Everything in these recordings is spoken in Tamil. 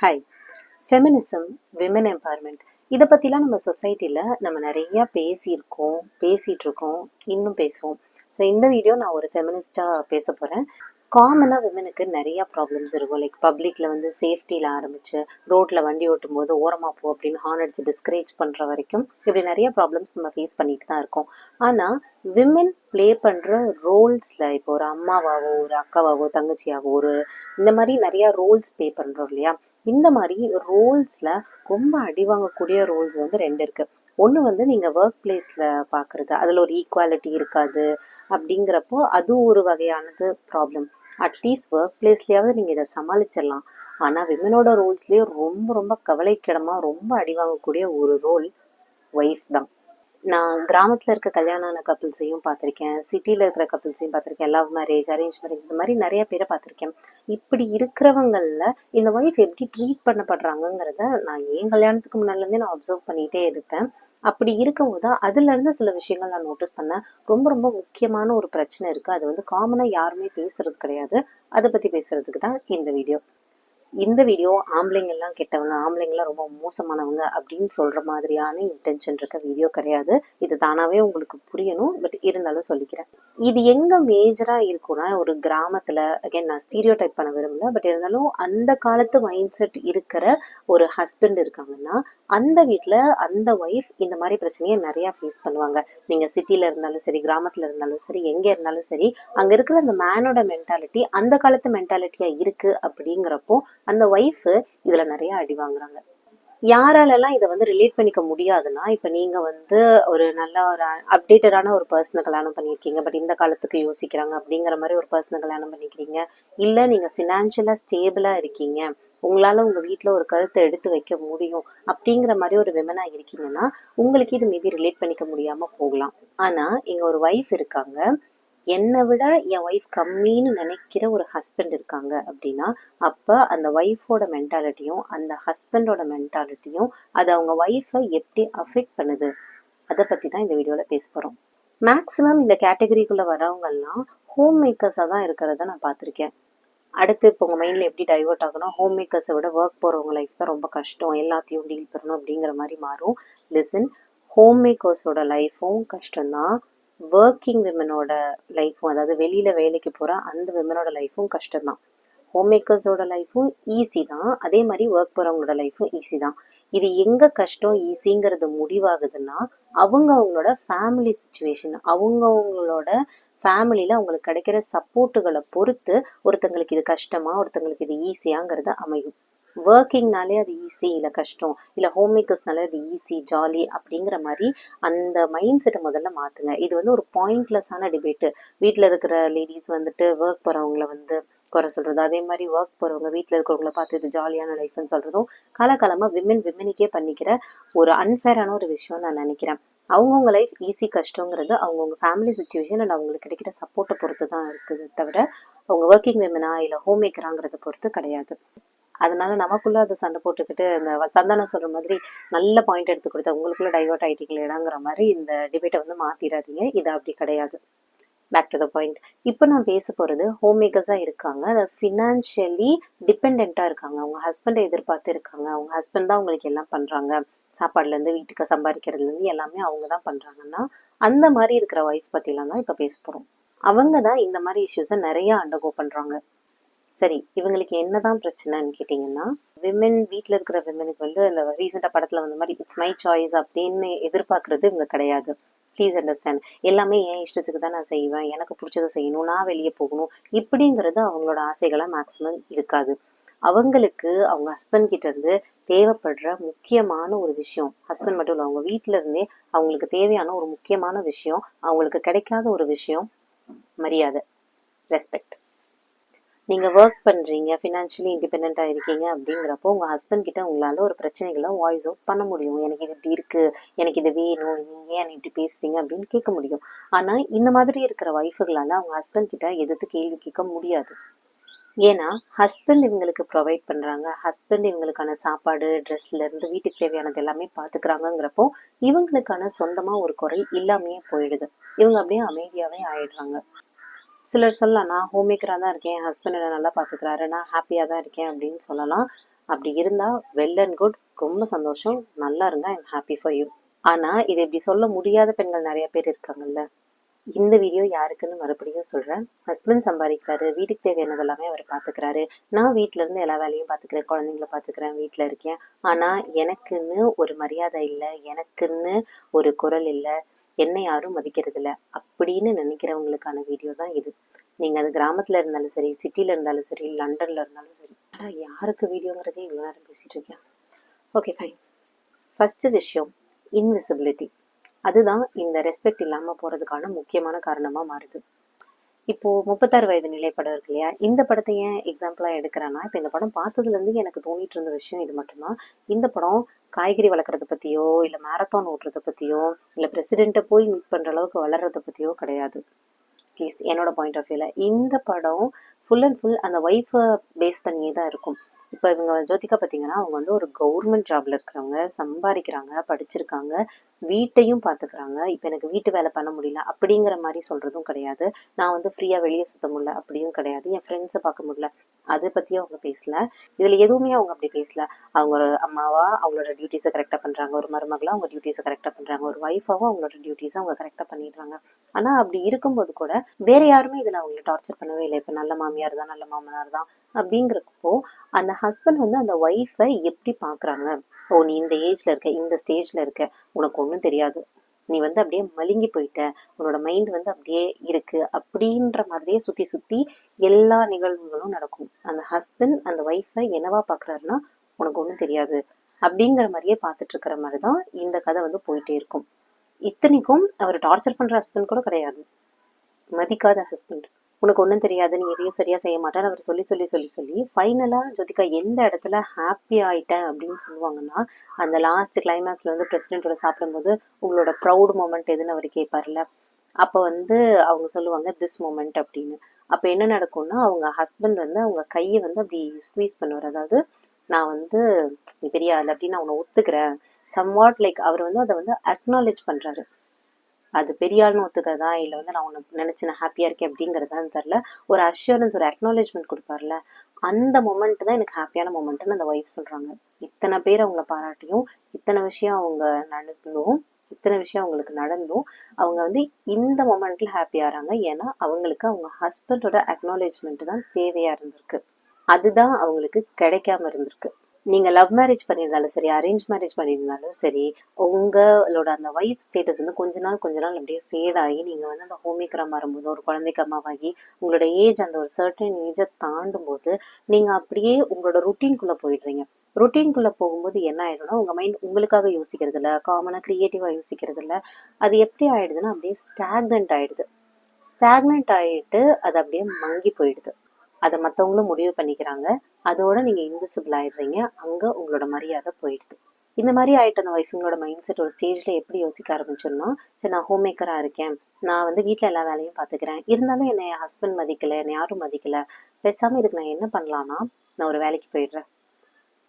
ஹாய். ஃபெமினிசம், விமன் எம்பவர்மெண்ட் இதை பற்றிலாம் நம்ம சொசைட்டியில் நம்ம நிறையா பேசியிருக்கோம், பேசிகிட்ருக்கோம், இன்னும் பேசுவோம். ஸோ இந்த வீடியோ நான் ஒரு ஃபெமினிஸ்டாக பேச போகிறேன். காமனாக விமனுக்கு நிறையா ப்ராப்ளம்ஸ் இருக்கும். லைக் பப்ளிக்கில் வந்து சேஃப்டியில் ஆரம்பித்து ரோட்டில் வண்டி ஓட்டும் போது ஓரமாக போ அப்படின்னு ஹார்ன் அடித்து டிஸ்கரேஜ் பண்ணுற வரைக்கும் இப்படி நிறைய ப்ராப்ளம்ஸ் நம்ம ஃபேஸ் பண்ணிட்டு தான் இருக்கோம். ஆனால் விமென் ப்ளே பண்ணுற ரோல்ஸில் இப்போ ஒரு அம்மாவாவோ ஒரு அக்காவாவோ தங்கச்சியாவோ இந்த மாதிரி நிறையா ரோல்ஸ் ப்ளே பண்ணுறோம் இல்லையா? இந்த மாதிரி ரோல்ஸில் ரொம்ப அடி வாங்கக்கூடிய ரோல்ஸ் வந்து ரெண்டு இருக்குது. ஒன்று வந்து நீங்கள் ஒர்க் பிளேஸில் பார்க்குறது, அதில் ஒரு ஈக்குவாலிட்டி இருக்காது. அப்படிங்கிறப்போ அது ஒரு வகையானது ப்ராப்ளம். அட்லீஸ்ட் ஒர்க் பிளேஸ்லேயாவது நீங்கள் இதை சமாளிச்சிடலாம். ஆனால் விமனோட ரோல்ஸ்லேயே ரொம்ப ரொம்ப கவலைக்கிடமாக ரொம்ப அடி வாங்கக்கூடிய ஒரு ரோல் ஒய்ஃப் தான். நான் கிராமத்தில் இருக்க கல்யாணம் ஆன கப்பிள்ஸையும் பார்த்துருக்கேன், சிட்டியில் இருக்கிற கப்பிள்ஸையும் பார்த்துருக்கேன், லவ் மேரேஜ், அரேஞ்ச் மேரேஜ், இந்த மாதிரி நிறைய பேரை பார்த்துருக்கேன். இப்படி இருக்கிறவங்களில் இந்த ஒய்ஃப் எப்படி ட்ரீட் பண்ணப்படுறாங்கங்கிறத நான் என் கல்யாணத்துக்கு முன்னாடிலேருந்தே நான் அப்சர்வ் பண்ணிகிட்டே இருப்பேன். அப்படி இருக்கும்போது அதுலேருந்து சில விஷயங்கள் நான் நோட்டீஸ் பண்ணேன். ரொம்ப ரொம்ப முக்கியமான ஒரு பிரச்சனை இருக்குது. அது வந்து காமனாக யாருமே பேசுறது கிடையாது. அதை பற்றி பேசுறதுக்கு தான் இந்த வீடியோ. இந்த வீடியோ ஆம்பளைங்கெல்லாம் கெட்டவங்க, ஆம்பளைங்கெல்லாம் ரொம்ப மோசமானவங்க அப்படின்னு சொல்கிற மாதிரியான இன்டென்ஷன் இருக்க வீடியோ கிடையாது. இது தானாகவே உங்களுக்கு புரியணும், பட் இருந்தாலும் சொல்லிக்கிறேன். இது எங்கே மேஜராக இருக்குன்னா, ஒரு கிராமத்தில், அகைன் நான் ஸ்டீரியோ டைப் பண்ண விரும்பல, பட் இருந்தாலும் அந்த காலத்து மைண்ட் செட் இருக்கிற ஒரு ஹஸ்பண்ட் இருக்காங்கன்னா அந்த வீட்டில் அந்த ஒய்ஃப் இந்த மாதிரி பிரச்சனையை நிறையா ஃபேஸ் பண்ணுவாங்க. நீங்கள் சிட்டியில் இருந்தாலும் சரி, கிராமத்தில் இருந்தாலும் சரி, எங்கே இருந்தாலும் சரி, அங்கே இருக்கிற அந்த மேனோட மென்டாலிட்டி அந்த காலத்து மென்டாலிட்டியாக இருக்குது. அப்படிங்கிறப்போ அந்த ஒய்ஃபு இதில் நிறைய அடி வாங்குறாங்க. யாராலெல்லாம் இதை வந்து ரிலேட் பண்ணிக்க முடியாதுன்னா, இப்போ நீங்கள் வந்து ஒரு நல்ல ஒரு அப்டேட்டடான ஒரு பர்சனை கல்யாணம் பண்ணியிருக்கீங்க, பட் இந்த காலத்துக்கு யோசிக்கிறாங்க அப்படிங்கிற மாதிரி ஒரு பர்சனை கல்யாணம் பண்ணிக்கிறீங்க. இல்லை நீங்கள் ஃபினான்ஷியலாக ஸ்டேபிளாக இருக்கீங்க, உங்களால் உங்கள் வீட்டில் ஒரு கருத்தை எடுத்து வைக்க முடியும் அப்படிங்கிற மாதிரி ஒரு விமனாக இருக்கீங்கன்னா உங்களுக்கு இது மேபி ரிலேட் பண்ணிக்க முடியாமல் போகலாம். ஆனால் இங்கே ஒரு ஒய்ஃப் இருக்காங்க, என்னை விட என் ஒய்ஃப் கம்மின்னு நினைக்கிற ஒரு ஹஸ்பண்ட் இருக்காங்க அப்படின்னா அப்போ அந்த ஒய்ஃபோட மென்டாலிட்டியும் அந்த ஹஸ்பண்டோட மென்டாலிட்டியும் அது அவங்க ஒய்ஃபை எப்படி அஃபெக்ட் பண்ணுது அதை பற்றி தான் இந்த வீடியோவில் பேச போகிறோம். மேக்ஸிமம் இந்த கேட்டகரிக்குள்ளே வரவங்கெல்லாம் ஹோம் மேக்கர்ஸாக தான் இருக்கிறத நான் பார்த்துருக்கேன். அடுத்து இப்போ உங்கள் மைண்டில் எப்படி டைவர்ட் ஆகணும், ஹோம் மேக்கர்ஸை விட ஒர்க் போகிறவங்க லைஃப் தான் ரொம்ப கஷ்டம், எல்லாத்தையும் டீல் பண்ணணும் அப்படிங்கிற மாதிரி மாறும். லிசன், ஹோம் மேக்கர்ஸோட லைஃப்பும் கஷ்டம்தான், ஒர்க்கிங் விமனோட லைஃப்பும், அதாவது வெளியில் வேலைக்கு போகிற அந்த விமனோட லைஃப்பும் கஷ்டம்தான். ஹோம் மேக்கர்ஸோட லைஃப்பும் ஈஸி தான், அதே மாதிரி ஒர்க் போகிறவங்களோட லைஃப்பும் ஈஸி தான். இது எங்கே கஷ்டம் ஈஸிங்கிறது முடிவாகுதுன்னா அவங்களோட ஃபேமிலி சுச்சுவேஷன், அவங்களோட ஃபேமிலியில் அவங்களுக்கு கிடைக்கிற சப்போர்ட்டுகளை பொறுத்து ஒருத்தங்களுக்கு இது கஷ்டமா ஒருத்தங்களுக்கு இது ஈஸியாங்கிறது அமையும். ஒர்க்கிங்னாலே அது ஈஸி இல்லை கஷ்டம், இல்லை ஹோம் மேக்கர்ஸ்னாலே அது ஈஸி ஜாலி அப்படிங்கிற மாதிரி அந்த மைண்ட் செட்டை முதல்ல மாற்றுங்க. இது வந்து ஒரு பாயிண்ட்லெஸ்ஸான டிபேட்டு. வீட்டில் இருக்கிற லேடிஸ் வந்துட்டு ஒர்க் போகிறவங்கள வந்து குறை சொல்கிறது, அதே மாதிரி ஒர்க் போகிறவங்க வீட்டில் இருக்கிறவங்கள பார்த்து இது ஜாலியான லைஃப்னு சொல்கிறதும் காலகாலமாக விமனுக்கே பண்ணிக்கிற ஒரு அன்ஃபேரான ஒரு விஷயம் நான் நினைக்கிறேன். அவங்கவுங்க லைஃப் ஈஸி கஷ்டங்கிறது அவங்கவுங்க ஃபேமிலி சுச்சுவேஷன் அண்ட் அவங்களுக்கு கிடைக்கிற சப்போர்ட்டை பொறுத்து தான் இருக்குது தவிர அவங்க ஒர்க்கிங் விமனா இல்லை ஹோம் மேக்கராங்கிறத பொறுத்து கிடையாது. அதனால நமக்குள்ள அதை சண்டை போட்டுக்கிட்டு அந்த சந்தானம் சொல்ற மாதிரி நல்ல பாயிண்ட் எடுத்து கொடுத்த உங்களுக்குள்ள டைவர்ட் ஆயிட்டீங்களேடாங்கிற மாதிரி இந்த டிபேட்டை வந்து மாத்திராதீங்க. இது அப்படி கிடையாது. Back to the point. இப்போ நான் பேச போகிறது ஹோம் மேக்கர்ஸாக இருக்காங்க, அதாவது ஃபினான்ஷியலி டிபெண்ட்டாக இருக்காங்க, அவங்க ஹஸ்பண்டை எதிர்பார்த்து இருக்காங்க, அவங்க ஹஸ்பண்ட் தான் அவங்களுக்கு எல்லாம் பண்ணுறாங்க, சாப்பாடுலேருந்து வீட்டுக்கு சம்பாதிக்கிறதுலேருந்து எல்லாமே அவங்க தான் பண்ணுறாங்கன்னா அந்த மாதிரி இருக்கிற ஒய்ஃப் பற்றிலாம் தான் இப்போ பேச போகிறோம். அவங்க தான் இந்த மாதிரி இஷ்யூஸை நிறையா அண்டர்கோ பண்ணுறாங்க. சரி, இவங்களுக்கு என்னதான் பிரச்சனைன்னு கேட்டிங்கன்னா, விமன் வீட்டில் இருக்கிற விமனுக்கு வந்து இந்த ரீசெண்டாக படத்தில் வந்த மாதிரி இட்ஸ் மை சாய்ஸ் அப்படின்னு எதிர்பார்க்கறது இவங்க கிடையாது. Please understand. எல்லாமே என் இஷ்டத்துக்கு தான் நான் செய்வேன், எனக்கு பிடிச்சதை செய்யணும், நான் வெளியே போகணும் இப்படிங்கிறது அவங்களோட ஆசைகளாக மேக்ஸிமம் இருக்காது. அவங்களுக்கு அவங்க ஹஸ்பண்ட் கிட்ட இருந்து தேவைப்படுற முக்கியமான ஒரு விஷயம், ஹஸ்பண்ட் மட்டும் இல்லை அவங்க வீட்டில இருந்தே அவங்களுக்கு தேவையான ஒரு முக்கியமான விஷயம், அவங்களுக்கு கிடைக்காத ஒரு விஷயம் மரியாதை, ரெஸ்பெக்ட். நீங்கள் ஒர்க் பண்ணுறீங்க, ஃபினான்ஷியலி இண்டிபெண்ட்டாக இருக்கீங்க அப்படிங்கிறப்போ உங்கள் ஹஸ்பண்ட் கிட்ட உங்களால் ஒரு பிரச்சனைகளை வாய்ஸ் அவுட் பண்ண முடியும். எனக்கு இது இப்படி இருக்குது, எனக்கு இது வேணும், நீங்கள் ஏன் இப்படி பேசுகிறீங்க அப்படின்னு கேட்க முடியும். ஆனால் இந்த மாதிரி இருக்கிற ஒய்ஃபுகளால் அவங்க ஹஸ்பண்ட் கிட்ட எதிர்த்து கேள்வி கேட்க முடியாது. ஏன்னா ஹஸ்பண்ட் இவங்களுக்கு ப்ரொவைட் பண்ணுறாங்க, ஹஸ்பண்ட் இவங்களுக்கான சாப்பாடு ட்ரெஸ்லேருந்து வீட்டுக்கு தேவையானது எல்லாமே பார்த்துக்கிறாங்கங்கிறப்போ இவங்களுக்கான சொந்தமாக ஒரு குறை இல்லாமையே போயிடுது. இவங்க அப்படியே அமைதியாகவே ஆயிடுறாங்க. சிலர் சொல்லலாம், நான் ஹோம் மேக்கராக தான் இருக்கேன், என் ஹஸ்பண்ட் என்னை நல்லா பார்த்துக்கிறாரு, நான் ஹாப்பியாக தான் இருக்கேன் அப்படின்னு சொல்லலாம். அப்படி இருந்தால் வெல் அண்ட் குட், ரொம்ப சந்தோஷம், நல்லா இருங்க, I am happy for you. ஆனால் இதை இப்படி சொல்ல முடியாத பெண்கள் நிறைய பேர் இருக்காங்கல்ல. இந்த வீடியோ யாருக்குன்னு மறுபடியும் சொல்கிறேன். ஹஸ்பண்ட் சம்பாதிக்கிறாரு, வீட்டுக்கு தேவையானது எல்லாமே அவர் பார்த்துக்கிறாரு. நான் வீட்டில இருந்து எல்லா வேலையும் பார்த்துக்கிறேன், குழந்தைங்கள பார்த்துக்கிறேன், வீட்டில் இருக்கேன். ஆனால் எனக்குன்னு ஒரு மரியாதை இல்லை, எனக்குன்னு ஒரு குரல் இல்லை, என்னை யாரும் மதிக்கிறது இல்லை அப்படின்னு நினைக்கிறவங்களுக்கான வீடியோ தான் இது. நீங்கள் அது கிராமத்தில் இருந்தாலும் சரி, சிட்டியில் இருந்தாலும் சரி, லண்டனில் இருந்தாலும் சரி. ஆனால் யாருக்கு வீடியோங்கிறதே இவ்வளோ நேரம் பேசிகிட்டு இருக்கேன். Okay fine. ஃபஸ்ட்டு விஷயம், இன்விசிபிலிட்டி. அதுதான் இந்த ரெஸ்பெக்ட் இல்லாமல் போகிறதுக்கான முக்கியமான காரணமாக மாறுது. இப்போது 36 வயது நிலை படம் இருக்கு இல்லையா, இந்த படத்தை ஏன் எக்ஸாம்பிளாக எடுக்கிறேன்னா, இப்போ இந்த படம் பார்த்ததுலேருந்து எனக்கு தோணிட்டு இருந்த விஷயம் இது மட்டும்தான். இந்த படம் காய்கறி வளர்க்குறத பற்றியோ, இல்லை மேரத்தான் ஓட்டுறதை பற்றியோ, இல்லை பிரசிடெண்ட்டை போய் மீட் பண்ணுற அளவுக்கு வளர்றதை பற்றியோ கிடையாது. அட்லீஸ்ட் என்னோட பாயிண்ட் ஆஃப் வியூவில் இந்த படம் ஃபுல் அண்ட் ஃபுல் அந்த ஒய்ஃபை பேஸ் பண்ணியே தான் இருக்கும். இப்போ இவங்க ஜோதிகா பார்த்தீங்கன்னா, அவங்க வந்து ஒரு கவர்மெண்ட் ஜாப்ல இருக்கிறவங்க, சம்பாதிக்கிறாங்க, படிச்சிருக்காங்க, வீட்டையும் பார்த்துக்கிறாங்க. இப்போ எனக்கு வீட்டு வேலை பண்ண முடியல அப்படிங்கிற மாதிரி சொல்கிறதும் கிடையாது. நான் வந்து ஃப்ரீயாக வெளியே சுத்த முடியல அப்படியும் கிடையாது. என் ஃப்ரெண்ட்ஸை பார்க்க முடியல அதை பற்றியும் அவங்க பேசல. இதில் எதுவுமே அவங்க அப்படி பேசல. அவங்க ஒரு அம்மாவா அவங்களோட டியூட்டிஸை கரெக்டாக பண்ணுறாங்க, ஒரு மருமகளாக அவங்க டியூட்டிஸை கரெக்டாக பண்ணுறாங்க, ஒரு ஒய்ஃபாவும் அவங்களோட டியூட்டிஸை அவங்க கரெக்டாக பண்ணிடுறாங்க. ஆனால் அப்படி இருக்கும்போது கூட வேற யாருமே இதில் அவங்களை டார்ச்சர் பண்ணவே இல்லை. இப்போ நல்ல மாமியார் தான், நல்ல மாமனார் தான் அப்படிங்கிறப்போ அந்த ஹஸ்பண்ட் வந்து அந்த ஒய்ஃபை எப்படி பார்க்குறாங்க. ஓ, நீ இந்த ஏஜ்ல இருக்க, இந்த ஸ்டேஜ்ல இருக்க, உனக்கு ஒன்றும் தெரியாது, நீ வந்து அப்படியே மழுங்கி போயிட்ட, உன்னோட மைண்ட் வந்து அப்படியே இருக்கு அப்படின்ற மாதிரியே சுற்றி சுற்றி எல்லா நிகழ்வுகளும் நடக்கும். அந்த ஹஸ்பண்ட் அந்த ஒய்ஃபை என்னவா பார்க்குறாருன்னா, உனக்கு ஒன்றும் தெரியாது அப்படிங்கிற மாதிரியே பார்த்துட்டு இருக்கிற மாதிரி தான் இந்த கதை வந்து போயிட்டே இருக்கும். இத்தனைக்கும் அவர் டார்ச்சர் பண்ணுற ஹஸ்பண்ட் கூட கிடையாது, மதிக்காத ஹஸ்பண்ட். உனக்கு ஒன்றும் தெரியாது, நீ எதையும் சரியாக செய்ய மாட்டேன்னு அவர் சொல்லி சொல்லி சொல்லி சொல்லி ஃபைனலாக ஜோதிகா எந்த இடத்துல ஹாப்பி ஆகிட்டேன் அப்படின்னு சொல்லுவாங்கன்னா, அந்த லாஸ்ட் கிளைமேக்ஸில் வந்து பிரசிடென்ட்டோட சாப்பிடும்போது உங்களோட ப்ரௌட் மூமெண்ட் எதுன்னு அவர் கேட்பார்ல, அப்போ வந்து அவங்க சொல்லுவாங்க திஸ் மூமெண்ட் அப்படின்னு. அப்போ என்ன நடக்கும்னா, அவங்க ஹஸ்பண்ட் வந்து அவங்க கையை வந்து அப்படி ஸ்குவீஸ் பண்ணுவார். அதாவது நான் வந்து நீ பெரிய ஆள் அப்படின்னு நான் உன்னை ஒத்துக்கிறேன், சம்வாட் லைக் அவர் வந்து அதை வந்து அக்னாலேஜ் பண்ணுறாரு. அது பெரிய ஆள்னு ஒத்துக்கிறதா, இல்லை வந்து நான் உன்னை நினச்சி நான் ஹாப்பியாக இருக்கேன் அப்படிங்கிறதான்னு தெரில, ஒரு அஷ்யூரன்ஸ், ஒரு அக்னாலேஜ்மெண்ட் கொடுப்பார்ல, அந்த மொமெண்ட் தான் எனக்கு ஹாப்பியான மொமெண்ட்டுன்னு அந்த ஒய்ஃப் சொல்கிறாங்க. இத்தனை பேர் அவங்கள பாராட்டியும், இத்தனை விஷயம் அவங்க நடந்தும், இத்தனை விஷயம் அவங்களுக்கு நடந்தும் அவங்க வந்து இந்த மொமெண்ட்டில் ஹாப்பியாகிறாங்க. ஏன்னா அவங்களுக்கு அவங்க ஹஸ்பண்டோட அக்னாலேஜ்மெண்ட் தான் தேவையாக இருந்திருக்கு, அதுதான் அவங்களுக்கு கிடைக்காம இருந்திருக்கு. நீங்கள் லவ் மேரேஜ் பண்ணியிருந்தாலும் சரி, அரேஞ்ச் மேரேஜ் பண்ணியிருந்தாலும் சரி, உங்களோட அந்த ஒய்ஃப் ஸ்டேட்டஸ் வந்து கொஞ்ச நாள் அப்படியே ஃபேட் ஆகி நீங்கள் வந்து அந்த ஹோம்மேக்கராக மாறும்போது, ஒரு குழந்தைக்கு அம்மாவாகி உங்களோட ஏஜ் அந்த ஒரு சர்டன் ஏஜை தாண்டும் போது நீங்கள் அப்படியே உங்களோட ருட்டீன்குள்ளே போயிடுறீங்க. ருட்டீன்குள்ளே போகும்போது என்ன ஆகிடும்னா, உங்கள் மைண்ட் உங்களுக்காக யோசிக்கிறது இல்லை, காமனாக க்ரியேட்டிவாக யோசிக்கிறது இல்லை. அது எப்படி ஆகிடுதுன்னா, அப்படியே ஸ்டாக்னன்ட் ஆகிடுது. ஸ்டாக்னன்ட் ஆகிட்டு அது அப்படியே மங்கி போயிடுது. அதை மற்றவங்களும் முடிவு பண்ணிக்கிறாங்க. அதோட நீங்கள் இன்விசிபிள் ஆகிடுறீங்க. அங்கே உங்களோட மரியாதை போயிடுது. இந்த மாதிரி ஆகிட்டு அந்த ஒய்ஃபுங்களோட மைண்ட் செட் ஒரு ஸ்டேஜில் எப்படி யோசிக்க ஆரம்பிச்சோம்னா, சரி நான் ஹோம் மேக்கராக இருக்கேன், நான் வந்து வீட்டில் எல்லா வேலையும் பார்த்துக்கிறேன், இருந்தாலும் என்னை என் ஹஸ்பண்ட் மதிக்கலை, என்னை யாரும் மதிக்கலை, பேசாமல் இதுக்கு நான் என்ன பண்ணலான்னா, நான் ஒரு வேலைக்கு போயிடுறேன்,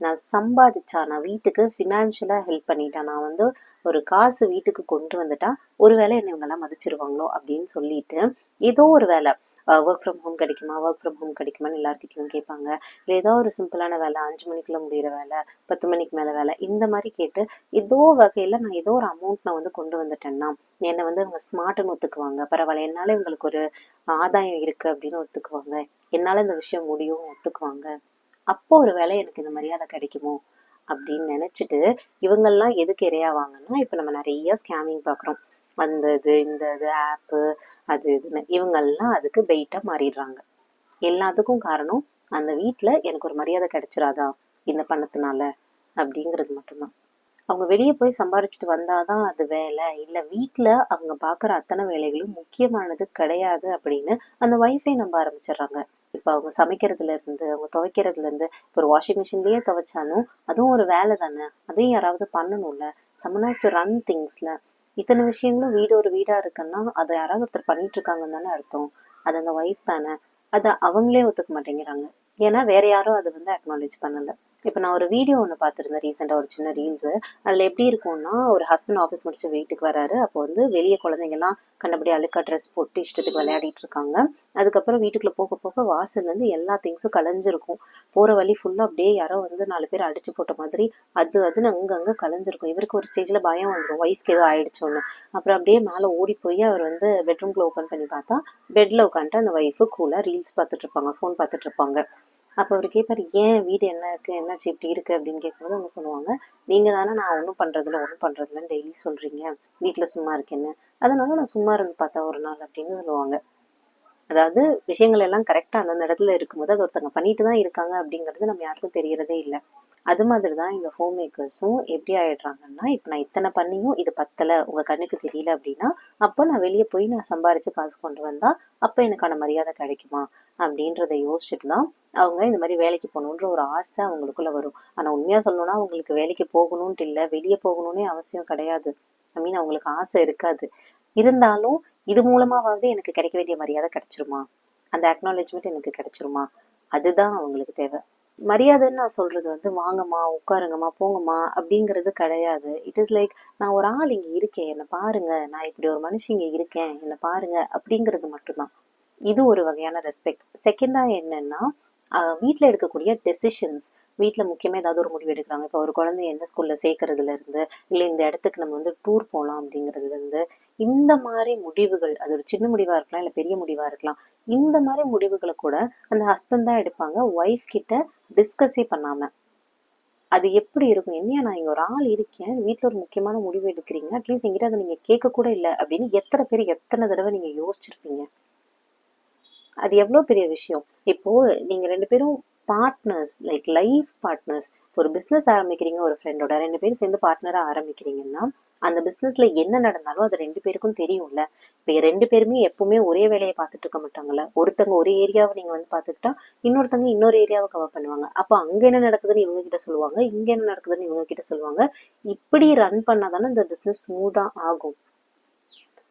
நான் சம்பாதிச்சா, நான் வீட்டுக்கு ஃபினான்ஷியலாக ஹெல்ப் பண்ணிட்டேன், நான் வந்து ஒரு காசு வீட்டுக்கு கொண்டு வந்துட்டா ஒரு வேளை என்னை இவங்கெல்லாம் மதிச்சிருவாங்களோ அப்படின்னு சொல்லிட்டு ஏதோ ஒரு வேலை, ஒர்க் ஃப்ரம் ஹோம் கிடைக்குமா, ஒர்க் ஃப்ரம் ஹோம் கிடைக்குமான்னு எல்லாருக்கிட்டையும் கேட்பாங்க. இல்லை ஏதோ ஒரு சிம்பிளான வேலை, 5 மணிக்குள்ள முடிகிற வேலை, 10 மணிக்கு மேலே வேலை, இந்த மாதிரி கேட்டு ஏதோ வகையில் நான் ஏதோ ஒரு அமௌண்ட் நான் வந்து கொண்டு வந்துட்டேன்னா என்னை வந்து அவங்க ஸ்மார்ட்டுன்னு ஒத்துக்குவாங்க. பரவாயில்ல, என்னால் இவங்களுக்கு ஒரு ஆதாயம் இருக்குது அப்படின்னு ஒத்துக்குவாங்க, என்னால் இந்த விஷயம் முடியும்னு ஒத்துக்குவாங்க. அப்போ ஒரு வேளை எனக்கு இந்த மரியாதை கிடைக்குமோ அப்படின்னு நினச்சிட்டு இவங்கெல்லாம் எதுக்கு இரையாவாங்கன்னா, இப்போ நம்ம நிறைய ஸ்கேமிங் பார்க்குறோம், அந்த இது இந்த இது ஆப்பு அது இதுன்னு, இவங்கெல்லாம் அதுக்கு பெயிட்டாக மாறிடுறாங்க. எல்லாத்துக்கும் காரணம் அந்த வீட்டில் எனக்கு ஒரு மரியாதை கிடைச்சிடாதா இந்த பணத்தினால அப்படிங்கிறது மட்டும்தான். அவங்க வெளியே போய் சம்பாரிச்சிட்டு வந்தாதான் அது வேலை, இல்லை வீட்டில் அவங்க பார்க்குற அத்தனை வேலைகளும் முக்கியமானது கிடையாது அப்படின்னு அந்த ஒய்ஃபை நம்ப ஆரம்பிச்சிடுறாங்க. இப்போ அவங்க சமைக்கிறதுல இருந்து, அவங்க துவைக்கிறதுல இருந்து, இப்போ ஒரு வாஷிங் மிஷின்லயே துவைச்சாலும் அதுவும் ஒரு வேலை தானே, அதையும் யாராவது பண்ணணும்ல, someone has to run thingsல. இத்தனை விஷயங்களும் வீடு ஒரு வீடா இருக்குன்னா அதை யாராவது ஒருத்தர் பண்ணிட்டு இருக்காங்கன்னு தானே அர்த்தம். அது அந்த ஒய்ஃப் தானே. அதை அவங்களே ஒத்துக்க மாட்டேங்கிறாங்க. ஏன்னா வேற யாரும் அதை வந்து அக்னாலேஜ் பண்ணல. இப்போ நான் ஒரு வீடியோ ஒன்று பார்த்துருந்தேன் ரீசெண்டாக, ஒரு சின்ன ரீல்ஸு. அதில் எப்படி இருக்கும்னா, ஒரு ஹஸ்பண்ட் ஆஃபீஸ் முடிச்சு வீட்டுக்கு வராரு. அப்போ வந்து வெளியே குழந்தைங்கலாம் கண்டபடி அழுக்கா ட்ரெஸ் போட்டு இஷ்டத்துக்கு விளையாடிட்டு இருக்காங்க. அதுக்கப்புறம் வீட்டுக்குள்ள போக போக வாசல்லேருந்து எல்லா திங்ஸும் கலைஞ்சிருக்கும். போகிற வழி ஃபுல்லாக அப்படியே யாரோ வந்து 4 பேர் அடிச்சு போட்ட மாதிரி அதுன்னு அங்கங்கே கலைஞ்சிருக்கும். இவருக்கு ஒரு ஸ்டேஜில் பயம் வந்துடும், ஒய்ஃப்க்கு ஏதோ ஆயிடுச்சோன்னு. அப்புறம் அப்படியே மேலே ஓடி போய் அவர் வந்து பெட்ரூம்குள்ள ஓப்பன் பண்ணி பார்த்தா பெட்டில் உட்காந்துட்டு அந்த ஒய்ஃபு கூலாக ரீல்ஸ் பார்த்துட்டு இருப்பாங்க, ஃபோன் பார்த்துட்டு இருப்பாங்க. அப்போ அவர் கேட்பாரு, ஏன் வீடு என்ன இருக்குது, என்னாச்சு இப்படி இருக்குது அப்படின்னு கேட்கும்போது அவங்க சொல்லுவாங்க, நீங்கள் தானே நான் ஒன்றும் பண்ணுறதில்லன்னு டெய்லி சொல்கிறீங்க, வீட்டில் சும்மா இருக்கேன்னு, அதனால நான் சும்மா இருந்து பார்த்தா ஒரு நாள் அப்படின்னு சொல்லுவாங்க. அதாவது விஷயங்கள் எல்லாம் கரெக்டாக அந்தந்த இடத்துல இருக்கும்போது அது ஒருத்தங்க பண்ணிட்டு தான் இருக்காங்க அப்படிங்கிறது நம்ம யாருக்கும் தெரியறதே இல்லை. அது மாதிரி தான் இந்த ஹோம் மேக்கர்ஸும் எப்படி ஆயிடுறாங்கன்னா, இப்போ நான் இத்தனை பண்ணியும் இது பத்தலை, உங்கள் கண்ணுக்கு தெரியல அப்படின்னா, அப்போ நான் வெளியே போய் நான் சம்பாரித்து காசு கொண்டு வந்தால் அப்போ எனக்கான மரியாதை கிடைக்குமா அப்படின்றத யோசிச்சுட்டு தான் அவங்க இந்த மாதிரி வேலைக்கு போகணுன்ற ஒரு ஆசை அவங்களுக்குள்ள வரும். ஆனால் உண்மையாக சொல்லணும்னா அவங்களுக்கு வேலைக்கு போகணுன்ட்டு இல்லை, வெளியே போகணுன்னே அவசியம் கிடையாது. ஐ மீன் அவங்களுக்கு ஆசை இருக்காது. இருந்தாலும் இது மூலமாவது எனக்கு கிடைக்க வேண்டிய மரியாதை கிடைச்சிருமா, அந்த அக்னாலேஜ்மெண்ட் எனக்கு கிடைச்சிருமா, அதுதான் அவங்களுக்கு தேவை. மரியாதைன்னு நான் சொல்றது வந்து வாங்கம்மா, உட்காருங்கம்மா, போங்கம்மா அப்படிங்கிறது கிடையாது. இட் இஸ் லைக், நான் ஒரு ஆள் இங்க இருக்கேன், என்னை பாருங்க, நான் இப்படி ஒரு மனுஷன் இங்க இருக்கேன், என்னை பாருங்க அப்படிங்கிறது மட்டும்தான். இது ஒரு வகையான ரெஸ்பெக்ட். செகண்டா என்னன்னா, வீட்டில் எடுக்கக்கூடிய டெசிஷன்ஸ். வீட்டில் முக்கியமாக ஏதாவது ஒரு முடிவு எடுக்கிறாங்க. இப்போ ஒரு குழந்தைய எந்த ஸ்கூலில் சேர்க்கறதுல இருந்து, இல்லை இந்த இடத்துக்கு நம்ம வந்து டூர் போகலாம் அப்படிங்கிறதுல இருந்து, இந்த மாதிரி முடிவுகள், அது ஒரு சின்ன முடிவாக இருக்கலாம், இல்லை பெரிய முடிவாக இருக்கலாம். இந்த மாதிரி முடிவுகளை கூட அந்த ஹஸ்பண்ட் தான் எடுப்பாங்க, ஒய்ஃப் கிட்ட டிஸ்கஸே பண்ணாம. அது எப்படி இருக்கும், என்னையா நான் இங்க ஒரு ஆள் இருக்கேன், வீட்டில் ஒரு முக்கியமான முடிவு எடுக்கிறீங்க, அட்லீஸ்ட் என்கிட்ட அதை நீங்க கேட்க கூட இல்லை அப்படின்னு எத்தனை பேர் எத்தனை தடவை நீங்க யோசிச்சிருப்பீங்க. அது எவ்வளோ பெரிய விஷயம். இப்போ நீங்க 2 பேரும் பார்ட்னர்ஸ், லைக் லைஃப் பார்ட்னர்ஸ். ஒரு பிஸ்னஸ் ஆரம்பிக்கிறீங்க ஒரு ஃப்ரெண்டோட, 2 பேரும் சேர்ந்து பார்ட்னரா ஆரம்பிக்கிறீங்கன்னா, அந்த பிஸ்னஸ்ல என்ன நடந்தாலும் அது 2 பேருக்கும் தெரியும்ல. இப்போ 2 பேருமே எப்பவுமே ஒரே வேலையை பார்த்துட்டு இருக்க மாட்டாங்கல்ல. ஒருத்தங்க ஒரு ஏரியாவை நீங்க வந்து பார்த்துக்கிட்டா இன்னொருத்தங்க இன்னொரு ஏரியாவை கவர் பண்ணுவாங்க. அப்போ அங்க என்ன நடக்குதுன்னு இவங்க கிட்ட சொல்லுவாங்க, இங்க என்ன நடக்குதுன்னு இவங்க கிட்ட சொல்லுவாங்க. இப்படி ரன் பண்ணாதானே இந்த பிஸ்னஸ் ஸ்மூத்தா ஆகும்.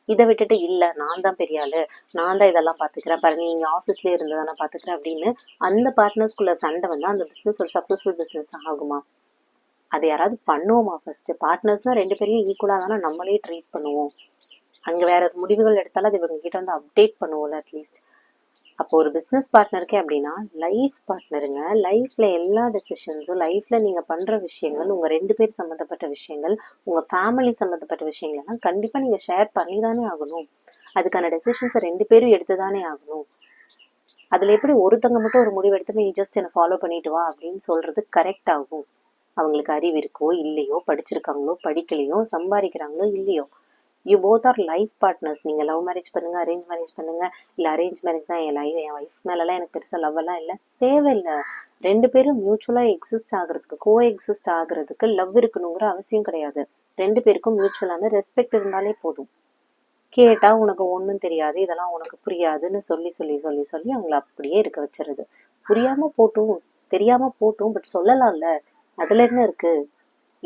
இதை விட்டுட்டு இல்லை நான் தான் பெரிய ஆளு, நான் தான் இதெல்லாம் பார்த்துக்கிறேன், பாரு நீங்க ஆஃபீஸ்லேயே இருந்து தான் நான் பார்த்துக்கிறேன் அப்படின்னு அந்த பார்ட்னர்ஸ்குள்ள சண்டை வந்து அந்த பிஸ்னஸ் ஒரு சக்ஸஸ்ஃபுல் பிஸ்னஸ் ஆகுமா? அதை யாராவது பண்ணுவோமா? ஃபர்ஸ்ட் பார்ட்னர்ஸ்னா 2 பேரையும் ஈக்குவலாக தானே நம்மளே ட்ரீட் பண்ணுவோம். அங்கே வேற முடிவுகள் எடுத்தாலும் அது இவங்க கிட்ட வந்து அப்டேட் பண்ணுவோம்ல அட்லீஸ்ட். அப்போ ஒரு பிஸ்னஸ் பார்ட்னருக்கே அப்படின்னா லைஃப் பார்ட்னருங்க. லைஃப்ல எல்லா டெசிஷன்ஸும், லைஃப்ல நீங்க பண்ற விஷயங்கள், உங்க 2 பேர் சம்மந்தப்பட்ட விஷயங்கள், உங்க ஃபேமிலி சம்மந்தப்பட்ட விஷயங்கள் எல்லாம் கண்டிப்பா நீங்க ஷேர் பண்ணி தானே ஆகணும். அதுக்கான டெசிஷன்ஸை 2 பேரும் எடுத்து தானே ஆகணும். அதுல எப்படி ஒருத்தங்க மட்டும் ஒரு முடிவு எடுத்து நீ ஜஸ்ட் என்னை ஃபாலோ பண்ணிட்டு வா அப்படின்னு சொல்றது கரெக்ட் ஆகும்? அவங்களுக்கு அறிவு இருக்கோ இல்லையோ, படிச்சிருக்காங்களோ படிக்கலையோ, சம்பாதிக்கிறாங்களோ இல்லையோ, you both are life partners. நீங்கள் லவ் மேரேஜ் பண்ணுங்க, அரேஞ்ச் மேரேஜ் பண்ணுங்க, இல்லை அரேஞ்ச் மேரேஜ் தான் என் ஒய்ஃப் மேலெல்லாம் எனக்கு பெருசாக லவ் எல்லாம் இல்லை, தேவையில்லை. 2 பேரும் மியூச்சுவலாக எக்ஸிஸ்ட் ஆகுறதுக்கு, கோ எக்ஸிஸ்ட் ஆகுறதுக்கு லவ் இருக்கணுங்கிற அவசியம் கிடையாது. 2 பேருக்கும் மியூச்சுவலான ரெஸ்பெக்ட் இருந்தாலே போதும். கேட்டா உனக்கு ஒன்றும் தெரியாது, இதெல்லாம் உனக்கு புரியாதுன்னு சொல்லி சொல்லி சொல்லி சொல்லி அவங்கள அப்படியே இருக்க வச்சுருது. புரியாம போட்டும், தெரியாம போட்டும், பட் சொல்லலாம்ல, அதுல என்ன இருக்கு?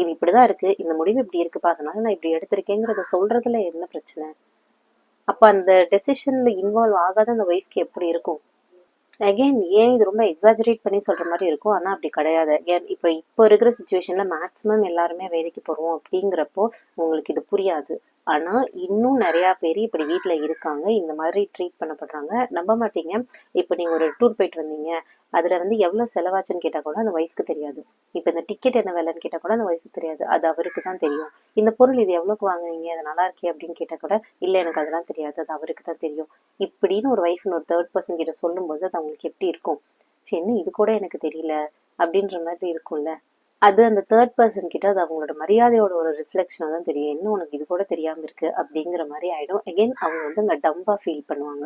இது இப்படிதான் இருக்கு, இந்த முடிவு இப்படி இருக்குப்பா, அதனால நான் இப்படி எடுத்திருக்கேங்கிறத சொல்றதுல என்ன பிரச்சனை? அப்ப அந்த டெசிஷன்ல இன்வால்வ் ஆகாத அந்த ஒய்ஃப்க்கு எப்படி இருக்கும்? அகெயின் ஏன் இது ரொம்ப எக்ஸாஜரேட் பண்ணி சொல்ற மாதிரி இருக்கும், ஆனா அப்படி கிடையாது. ஏன் இப்போ இருக்கிற சுச்சுவேஷன்ல மேக்ஸிமம் எல்லாருமே வேலைக்கு போறோம் அப்படிங்கிறப்போ உங்களுக்கு இது புரியாது. ஆனா இன்னும் நிறைய பேர் இப்படி வீட்டுல இருக்காங்க, இந்த மாதிரி ட்ரீட் பண்ணப்படுறாங்க. நம்ப மாட்டீங்க, இப்போ நீங்க ஒரு டூர் போயிட்டு வந்தீங்க, அதுல வந்து எவ்வளவு செலவாச்சுன்னு கேட்டா கூட அந்த ஒய்ஃப்க்கு தெரியாது. இப்ப இந்த டிக்கெட் என்ன விலைன்னு கேட்டா கூட அந்த ஒய்ஃப்க்கு தெரியாது, அது அவருக்கு தான் தெரியும். இந்த பொருள் இது எவ்வளவுக்கு வாங்குனீங்க, அது நல்லா இருக்கே அப்படின்னு கேட்டா கூட இல்ல எனக்கு அதெல்லாம் தெரியாது, அது அவருக்கு தான் தெரியும். இப்படின்னு ஒரு ஒய்ஃப்னு ஒரு தேர்ட் பர்சன் கிட்ட சொல்லும்போது அது அவங்களுக்கு எப்படி இருக்கும்? சரி என்ன இது கூட எனக்கு தெரியல அப்படின்ற மாதிரி இருக்கும்ல. அது அந்த தேர்ட் பர்சன் கிட்ட அது அவங்களோட மரியாதையோட ஒரு ரிஃப்ளெக்ஷனா தான் தெரியும். என்ன உனக்கு இது கூட தெரியாம இருக்கு அப்படிங்கிற மாதிரி ஆயிடும். அகெயின் அவங்க வந்து அங்க டம்பா ஃபீல் பண்ணுவாங்க.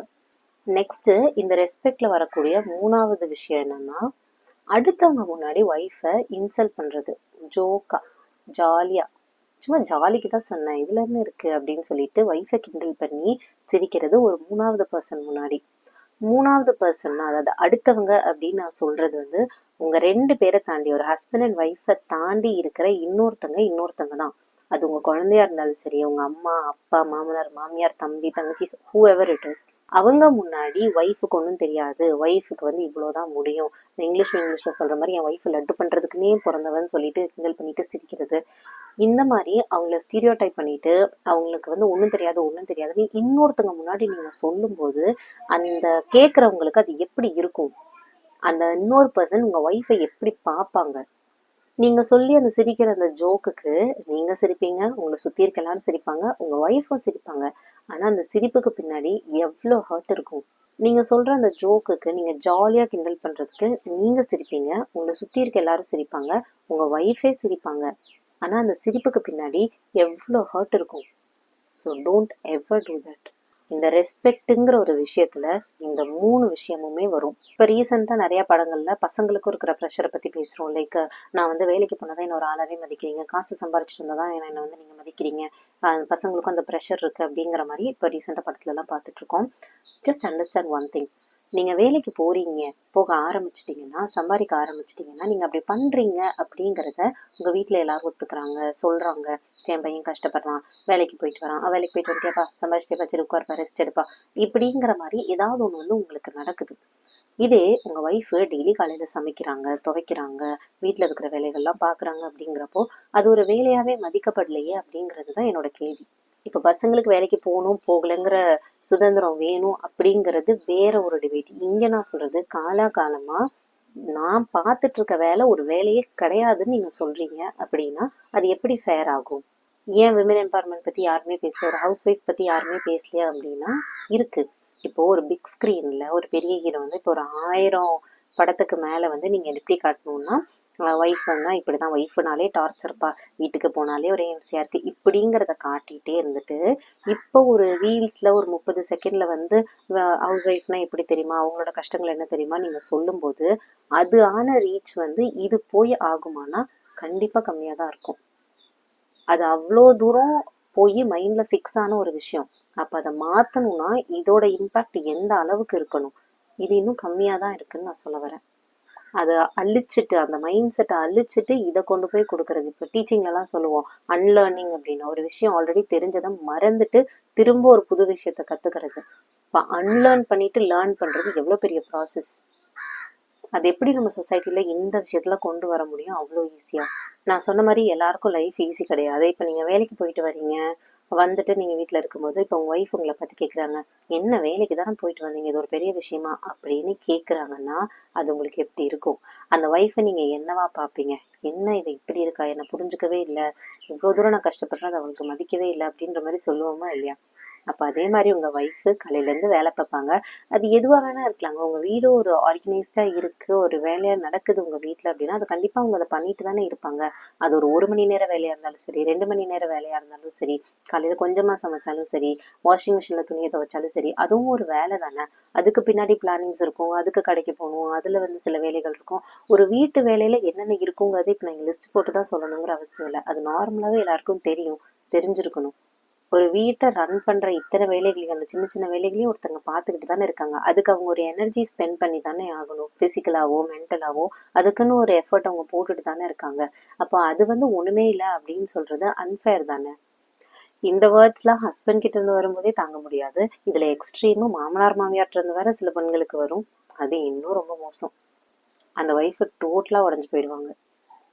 நெக்ஸ்ட், இந்த ரெஸ்பெக்ட்ல வரக்கூடிய 3வது விஷயம் என்னன்னா, அடுத்தவங்க முன்னாடி ஒய்ஃபை இன்சல்ட் பண்றது. ஜோக்கா, ஜாலியா, சும்மா ஜாலிக்கு தான் சொன்னேன், இதுல என்ன இருக்கு அப்படின்னு சொல்லிட்டு ஒய்ஃபை கிண்டல் பண்ணி சிரிக்கிறது ஒரு 3வது பர்சன் முன்னாடி. 3வது பர்சன், அதாவது அடுத்தவங்க அப்படின்னு நான் சொல்றது வந்து உங்க 2 பேரை தாண்டி, ஒரு ஹஸ்பண்ட் அண்ட் ஒய்ஃபை தாண்டி இருக்கிற இன்னொருத்தங்க தான். அது உங்க குழந்தையா இருந்தாலும் சரி, உங்க அம்மா அப்பா மாமனார் மாமியார் தம்பி தங்கச்சி, ஹூ எவர் இட் இஸ். அவங்க முன்னாடி ஒய்ஃபுக்கு ஒன்றும் தெரியாது, ஒய்ஃபுக்கு வந்து இவ்வளோதான் முடியும், இங்கிலீஷ்ல சொல்கிற மாதிரி என் ஒய்ஃப் லட்டு பண்ணுறதுக்குன்னே பிறந்தவன்னு சொல்லிட்டு கிண்டல் பண்ணிட்டு சிரிக்கிறது. இந்த மாதிரி அவங்கள ஸ்டீரியோ டைப் பண்ணிட்டு அவங்களுக்கு வந்து ஒன்றும் தெரியாதுன்னு இன்னொருத்தவங்க முன்னாடி நீங்கள் சொல்லும்போது அந்த கேட்குறவங்களுக்கு அது எப்படி இருக்கும்? அந்த இன்னொரு பர்சன் உங்கள் ஒய்ஃபை எப்படி பார்ப்பாங்க? நீங்க சொல்லி அந்த சிரிக்கிற அந்த ஜோக்குக்கு நீங்க சிரிப்பீங்க, உங்கள சுத்தி இருக்க எல்லாரும் சிரிப்பாங்க, உங்க ஒய்ஃபும் சிரிப்பாங்க. ஆனா அந்த சிரிப்புக்கு பின்னாடி எவ்ளோ ஹர்ட் இருக்கும். நீங்க சொல்ற அந்த ஜோக்குக்கு நீங்க ஜாலியா கிண்டல் பண்றதுக்கு நீங்க சிரிப்பீங்க, உங்கள சுத்தி இருக்க எல்லாரும் சிரிப்பாங்க, உங்க ஒய்ஃபே சிரிப்பாங்க. ஆனா அந்த சிரிப்புக்கு பின்னாடி எவ்ளோ ஹர்ட் இருக்கும். So don't ever do that. இந்த ரெஸ்பெக்ட்டுங்கிற ஒரு விஷயத்துல இந்த 3 விஷயமுமே வரும். இப்போ ரீசெண்டாக நிறைய படங்கள்ல பசங்களுக்கும் இருக்கிற ப்ரெஷரை பத்தி பேசுறோம். லைக் நான் வந்து வேலைக்கு போனதான் என்ன ஒரு ஆளாவே மதிக்கிறீங்க, காசு சம்பாரிச்சிட்டு இருந்தாதான் என்னை வந்து நீங்க மதிக்கிறீங்க, பசங்களுக்கும் அந்த ப்ரெஷர் இருக்கு அப்படிங்கிற மாதிரி இப்போ ரீசெண்டாக படத்துல எல்லாம் பார்த்துட்டு இருக்கோம். Just understand one thing. நீங்க வேலைக்கு போக ஆரம்பிச்சிட்டீங்கன்னா, சம்பாதிக்க ஆரம்பிச்சிட்டீங்கன்னா, நீங்க அப்படி பண்றீங்க அப்படிங்கிறத உங்க வீட்டுல எல்லாரும் ஒத்துக்கிறாங்க, சொல்றாங்க. என் பையன் கஷ்டப்படுறான், வேலைக்கு போயிட்டு வரான், வேலைக்கு போயிட்டு வந்துட்டேப்பா, சம்பாதிச்சிட்டேப்பா, சரி உட்காருப்பா, ரெஸ்ட் எடுப்பா, இப்படிங்கிற மாதிரி ஏதாவது ஒண்ணு வந்து உங்களுக்கு நடக்குது. இதே உங்க ஒய்ஃப் டெய்லி காலையில சமைக்கிறாங்க, துவைக்கிறாங்க, வீட்டுல இருக்கிற வேலைகள்லாம் பாக்குறாங்க அப்படிங்கிறப்போ அது ஒரு வேலையாவே மதிக்கப்படலையே அப்படிங்கிறது தான் என்னோட கேள்வி. இப்ப பசங்களுக்கு வேலைக்கு போகணும் போகலைங்கிற சுதந்திரம் வேணும் அப்படிங்கிறது வேற ஒரு டிபேட். இங்க நான் சொல்றது காலமா நான் பார்த்துட்டு இருக்க வேலை ஒரு வேலையே கிடையாதுன்னு நீங்க சொல்றீங்க அப்படின்னா அது எப்படி ஃபேர் ஆகும்? ஏன் விமன் எம்பவர்மெண்ட் பத்தி யாருமே பேசல, ஒரு ஹவுஸ் ஒய்ஃப் பத்தி யாருமே பேசலையா அப்படின்னா இருக்கு. இப்போ ஒரு பிக் ஸ்கிரீன்ல ஒரு பெரிய ஹீரோ வந்து இப்போ ஒரு 1000 படத்துக்கு மேல வந்து நீங்க எப்படி காட்டணும்னா ஒய்ஃப்னா இப்படிதான், ஒய்ஃப்னாலே டார்ச்சர்ப்பா, வீட்டுக்கு போனாலே ஒரே எம்சியா இருக்கு இப்படிங்கிறத காட்டிட்டே இருந்துட்டு இப்போ ஒரு ரீல்ஸ்ல ஒரு 30 செகண்ட்ல வந்து ஹவுஸ் ஒய்ஃப்னா எப்படி தெரியுமா, அவங்களோட கஷ்டங்கள் என்ன தெரியுமா நீங்க சொல்லும்போது அது ஆன ரீச் வந்து இது போய் ஆகுமானா கண்டிப்பா கம்மியா தான் இருக்கும். அது அவ்வளோ தூரம் போய் மைண்ட்ல ஃபிக்ஸ் ஆன ஒரு விஷயம். அப்ப அதை மாத்தணும்னா இதோட இம்பாக்ட் எந்த அளவுக்கு இருக்கணும்? இது இன்னும் கம்மியா தான் இருக்குன்னு நான் சொல்ல வரேன். அதை அழிச்சிட்டு அந்த மைண்ட் செட்டை அழிச்சிட்டு இதை கொண்டு போய் கொடுக்கறது. இப்போ டீச்சிங்ல எல்லாம் சொல்லுவோம் அன்லேர்னிங் அப்படின்னு. ஒரு விஷயம் ஆல்ரெடி தெரிஞ்சதை மறந்துட்டு திரும்ப ஒரு புது விஷயத்த கத்துக்கிறது. இப்போ அன்லேர்ன் பண்ணிட்டு லேர்ன் பண்றது எவ்வளவு பெரிய ப்ராசஸ். அது எப்படி நம்ம சொசைட்டில இந்த விஷயத்துல கொண்டு வர முடியும் அவ்வளோ ஈஸியா? நான் சொன்ன மாதிரி எல்லாருக்கும் லைஃப் ஈஸி கிடையாது. இப்போ நீங்க வேலைக்கு போயிட்டு வரீங்க, வந்துட்டு நீங்க வீட்டுல இருக்கும்போது இப்போ உங்க ஒய்ஃப் உங்களை பத்தி கேக்குறாங்க, என்ன வேலைக்கு தானே போயிட்டு வந்தீங்க, இது ஒரு பெரிய விஷயமா அப்படின்னு கேக்குறாங்கன்னா அது உங்களுக்கு எப்படி இருக்கும்? அந்த ஒய்ஃபை நீங்க என்னவா பார்ப்பீங்க? என்ன இவ இப்படி இருக்கா, என்னை புரிஞ்சுக்கவே இல்லை, இவ்வளவு தூரம் நான் கஷ்டப்படுறேன், அது அவங்களுக்கு மதிக்கவே இல்லை அப்படின்ற மாதிரி சொல்லுவோமா இல்லையா? அப்ப அதே மாதிரி உங்க ஒய்ஃப் காலையில இருந்து வேலை பார்ப்பாங்க. அது எதுவா வேணா இருக்கலாங்க. உங்க வீடு ஒரு ஆர்கனைஸ்டா இருக்கு, ஒரு வேலையா நடக்குது உங்க வீட்டுல அப்படின்னா அது கண்டிப்பா அவங்க அதை பண்ணிட்டு தானே இருப்பாங்க. அது ஒரு மணி நேர வேலையா இருந்தாலும் சரி, 2 மணி நேர வேலையா இருந்தாலும் சரி, காலையில கொஞ்சமா சமைச்சாலும் சரி, வாஷிங் மிஷின்ல துணியை துவைச்சாலும் சரி, அதுவும் ஒரு வேலை தானே. அதுக்கு பின்னாடி பிளானிங்ஸ் இருக்கும், அதுக்கு கடைக்கு போகணும், அதுல வந்து சில வேலைகள் இருக்கும். ஒரு வீட்டு வேலையில என்னென்ன இருக்குங்கிறது இப்ப நான் லிஸ்ட் போட்டு தான் சொல்லணுங்கிற அவசியம் இல்லை. அது நார்மலாவே எல்லாருக்கும் தெரியும், தெரிஞ்சிருக்கணும். ஒரு வீட்டை ரன் பண்ற இத்தனை வேலைகளையும் அந்த சின்ன சின்ன வேலைகளையும் ஒருத்தங்க பார்த்துக்கிட்டு தானே இருக்காங்க. அதுக்கு அவங்க ஒரு எனர்ஜி ஸ்பெண்ட் பண்ணி தானே ஆகணும், பிசிக்கலாவோ மென்டலாவோ. அதுக்குன்னு ஒரு எஃபர்ட் அவங்க போட்டுட்டு தானே இருக்காங்க. அப்போ அது வந்து ஒண்ணுமே இல்லை அப்படின்னு சொல்றது அன்ஃபேர் தானே. இந்த வேர்ட்ஸ்லாம் ஹஸ்பண்ட் கிட்ட இருந்து வரும்போதே தாங்க முடியாது, இதுல எக்ஸ்ட்ரீமும் மாமனார் மாமியார்ட்ட இருந்து வேற சில பெண்களுக்கு வரும். அது இன்னும் ரொம்ப மோசம். அந்த ஒய்ஃப் டோட்டலா உடஞ்சு போயிடுவாங்க.